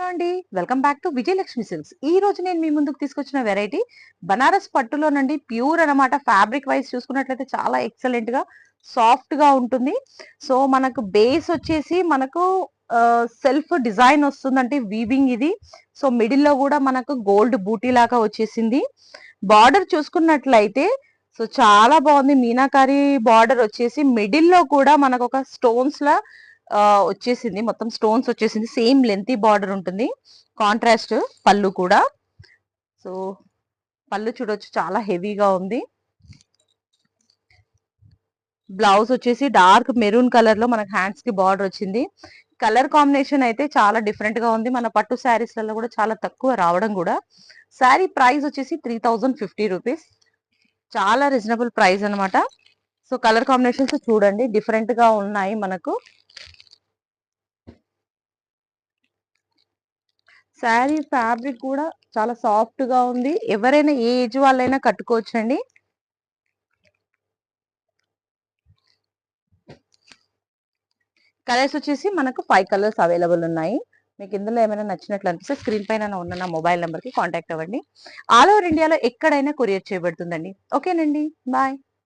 అండి. Welcome back to Vijayalakshmi silks. ఈ రోజు నేను మీ ముందుకు తీసుకొచ్చిన వెరైటీ బనారస్ పట్టులోనండి. ప్యూర్ అన్నమాట. ఫ్యాబ్రిక్ వైజ్ చూసుకున్నట్లయితే చాలా ఎక్సలెంట్ గా సాఫ్ట్ గా ఉంటుంది. సో మనకు బేస్ వచ్చేసి మనకు సెల్ఫ్ డిజైన్ వస్తుందంటే వీవింగ్ ఇది. సో మిడిల్ లో కూడా మనకు గోల్డ్ బూటీ లాగా వచ్చేసింది. బార్డర్ చూసుకున్నట్లయితే సో చాలా బాగుంది. మీనాకారి బార్డర్ వచ్చేసి మిడిల్ లో కూడా మనకు ఒక స్టోన్స్ లా వచ్చేసింది. మొత్తం స్టోన్స్ వచ్చేసింది. సేమ్ లెంతీ బార్డర్ ఉంటుంది. కాంట్రాస్ట్ పళ్ళు కూడా. సో పళ్ళు చూడొచ్చు చాలా హెవీగా ఉంది. బ్లౌజ్ వచ్చేసి డార్క్ మెరూన్ కలర్ లో మనకు హ్యాండ్స్ కి బార్డర్ వచ్చింది. కలర్ కాంబినేషన్ అయితే చాలా డిఫరెంట్ గా ఉంది. మన పట్టు శారీస్ లలో కూడా చాలా తక్కువ రావడం కూడా. శారీ ప్రైస్ వచ్చేసి 3050 రూపీస్. చాలా రీజనబుల్ ప్రైస్ అనమాట. సో కలర్ కాంబినేషన్స్ చూడండి డిఫరెంట్ గా ఉన్నాయి మనకు. శారీ ఫ్యాబ్రిక్ కూడా చాలా సాఫ్ట్ గా ఉంది. ఎవరైనా ఏ ఏజ్ వాళ్ళైనా కట్టుకోవచ్చండి. కలర్స్ వచ్చేసి మనకు 5 కలర్స్ అవైలబుల్ ఉన్నాయి. మీకు ఇందులో ఏమైనా నచ్చినట్లు అనిపిస్తే స్క్రీన్ పైన ఉన్న నా మొబైల్ నెంబర్ కి కాంటాక్ట్ అవ్వండి. ఆల్ ఓవర్ ఇండియాలో ఎక్కడైనా కొరియర్ చేయబడుతుందండి. ఓకేనండి, బాయ్.